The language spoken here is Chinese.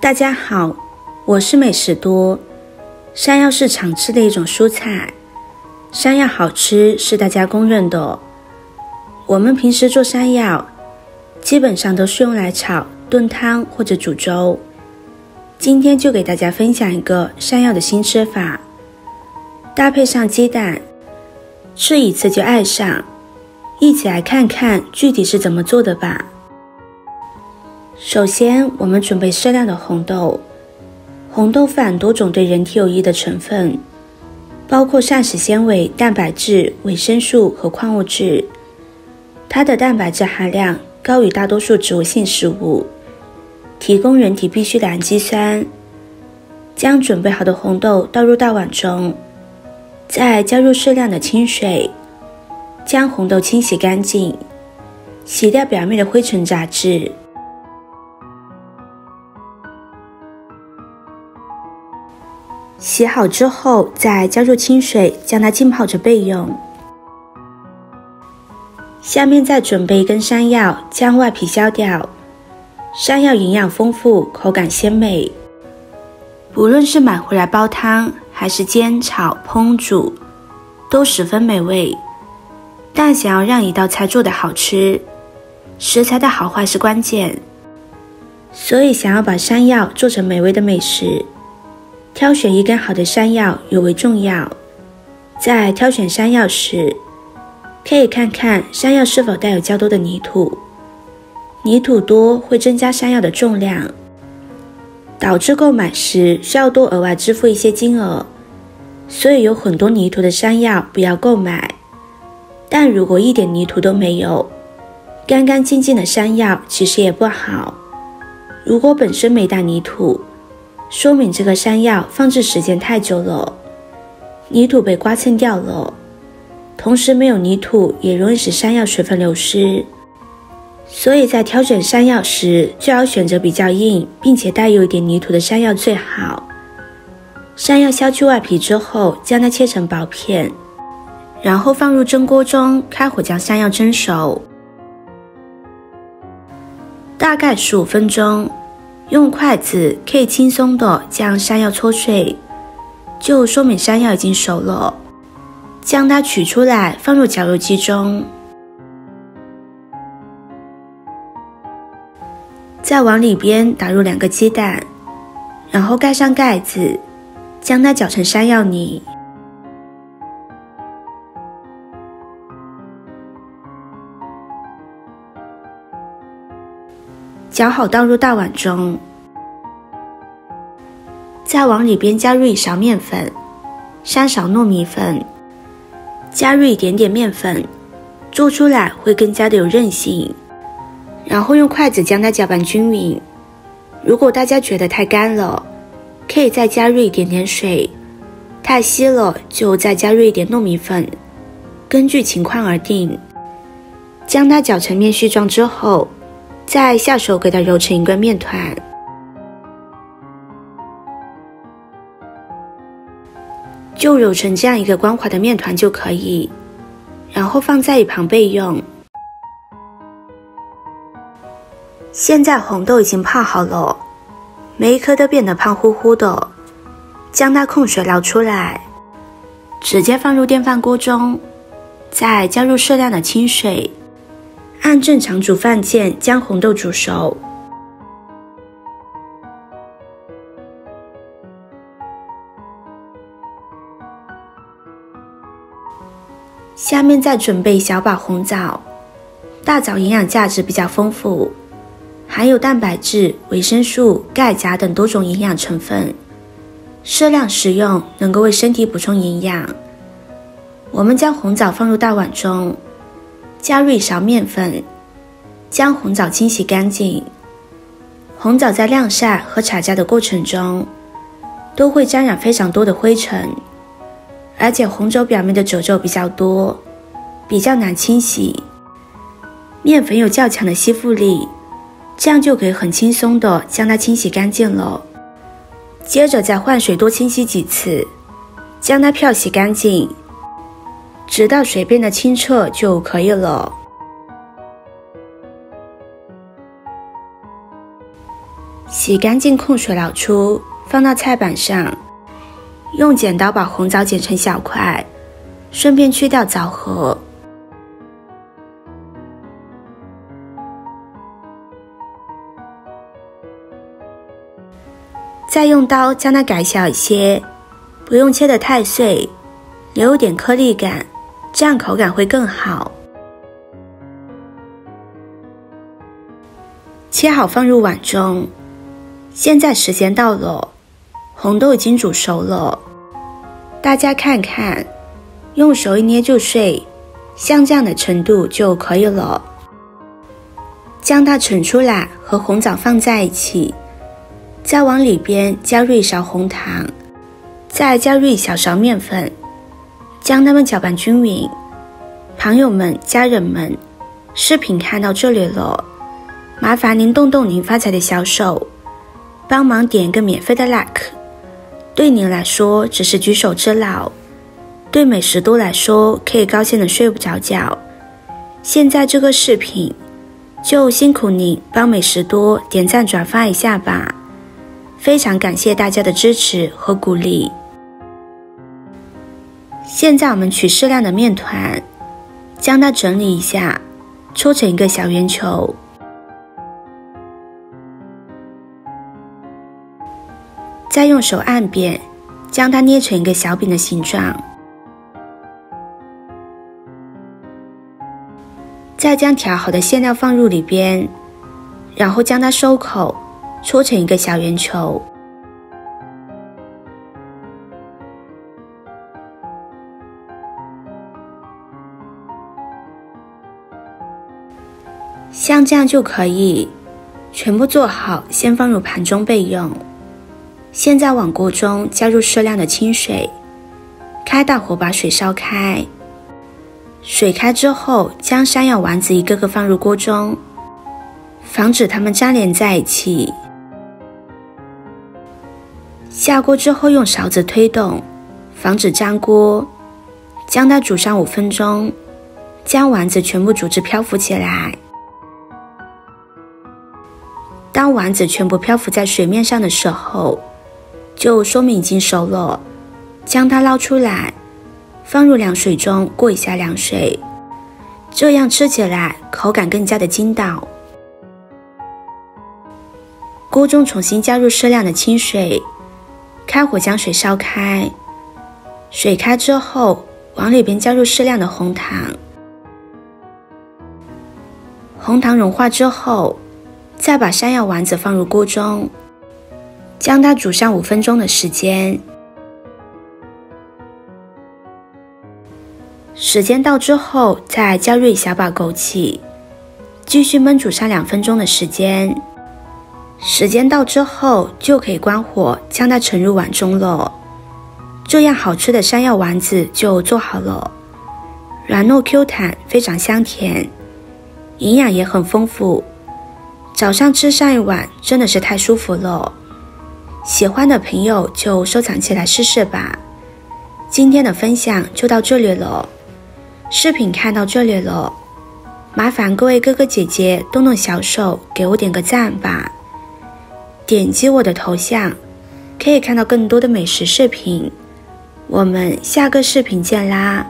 大家好，我是美食多。山药是常吃的一种蔬菜，山药好吃是大家公认的。我们平时做山药，基本上都是用来炒、炖汤或者煮粥。今天就给大家分享一个山药的新吃法，搭配上鸡蛋，吃一次就爱上。一起来看看具体是怎么做的吧。首先，我们准备适量的红豆。红豆富很多种对人体有益的成分，包括膳食纤维、蛋白质、维生素和矿物质。它的蛋白质含量高于大多数植物性食物，提供人体必需的氨基酸。将准备好的红豆倒入大碗中，再加入适量的清水，将红豆清洗干净，洗掉表面的灰尘杂质。洗好之后，再加入清水，将它浸泡着备用。下面再准备一根山药，将外皮削掉。山药营养丰富，口感鲜美，不论是买回来煲汤，还是煎、炒、烹煮，都十分美味。但想要让一道菜做得好吃，食材的好坏是关键。所以想要把山药做成美味的美食，挑选一根好的山药尤为重要。在挑选山药时，可以看看山药是否带有较多的泥土，泥土多会增加山药的重量，导致购买时需要多额外支付一些金额，所以有很多泥土的山药不要购买。但如果一点泥土都没有，干干净净的山药其实也不好。如果本身没带泥土，说明这个山药放置时间太久了，泥土被刮蹭掉了。同时没有泥土也容易使山药水分流失，所以在挑选山药时就要选择比较硬并且带有一点泥土的山药最好。山药削去外皮之后，将它切成薄片，然后放入蒸锅中，开火将山药蒸熟，大概15分钟。用筷子可以轻松地将山药搓碎，就说明山药已经熟了。将它取出来，放入绞肉机中，再往里边打入2个鸡蛋，然后盖上盖子，将它搅成山药泥。搅好倒入大碗中，再往里边加入1勺面粉、3勺糯米粉，加入一点点面粉，做出来会更加的有韧性。然后用筷子将它搅拌均匀。如果大家觉得太干了，可以再加入一点点水，太稀了就再加入一点糯米粉，根据情况而定。将它搅成面絮状之后，再下手给它揉成一个面团。就揉成这样一个光滑的面团就可以，然后放在一旁备用。现在红豆已经泡好了，每一颗都变得胖乎乎的，将它控水捞出来，直接放入电饭锅中，再加入适量的清水，按正常煮饭键将红豆煮熟。下面再准备小把红枣。大枣营养价值比较丰富，含有蛋白质、维生素、钙、钾等多种营养成分，适量食用能够为身体补充营养。我们将红枣放入大碗中，加入1勺面粉，将红枣清洗干净。红枣在晾晒和炒加的过程中，都会沾染非常多的灰尘，而且红枣表面的褶皱比较多，比较难清洗。面粉有较强的吸附力，这样就可以很轻松地将它清洗干净了。接着再换水多清洗几次，将它漂洗干净，直到水变得清澈就可以了。洗干净控水捞出，放到菜板上，用剪刀把红枣剪成小块，顺便去掉枣核。再用刀将它改小一些，不用切得太碎，留一点颗粒感，这样口感会更好。切好放入碗中。现在时间到了，红豆已经煮熟了，大家看看，用手一捏就碎，像这样的程度就可以了。将它盛出来，和红枣放在一起，再往里边加入1勺红糖，再加入1小勺面粉，将它们搅拌均匀。朋友们、家人们，视频看到这里了，麻烦您动动您发财的小手，帮忙点一个免费的 like， 对您来说只是举手之劳，对美食多来说可以高兴的睡不着觉。现在这个视频就辛苦您帮美食多点赞转发一下吧，非常感谢大家的支持和鼓励。现在我们取适量的面团，将它整理一下，搓成一个小圆球。再用手按扁，将它捏成一个小饼的形状。再将调好的馅料放入里边，然后将它收口，搓成一个小圆球。像这样就可以，全部做好，先放入盘中备用。现在往锅中加入适量的清水，开大火把水烧开。水开之后，将山药丸子一个个放入锅中，防止它们粘连在一起。下锅之后用勺子推动，防止粘锅，将它煮上5分钟，将丸子全部煮至漂浮起来。当丸子全部漂浮在水面上的时候，就说明已经熟了，将它捞出来，放入凉水中过一下凉水，这样吃起来口感更加的筋道。锅中重新加入适量的清水，开火将水烧开。水开之后，往里边加入适量的红糖。红糖融化之后，再把山药丸子放入锅中，将它煮上5分钟的时间。时间到之后，再加入1小把枸杞，继续焖煮上2分钟的时间。时间到之后，就可以关火，将它盛入碗中了。这样好吃的山药丸子就做好了，软糯 Q 弹，非常香甜，营养也很丰富。早上吃上一碗真的是太舒服了，喜欢的朋友就收藏起来试试吧。今天的分享就到这里了，视频看到这里了，麻烦各位哥哥姐姐动动小手给我点个赞吧。点击我的头像，可以看到更多的美食视频。我们下个视频见啦！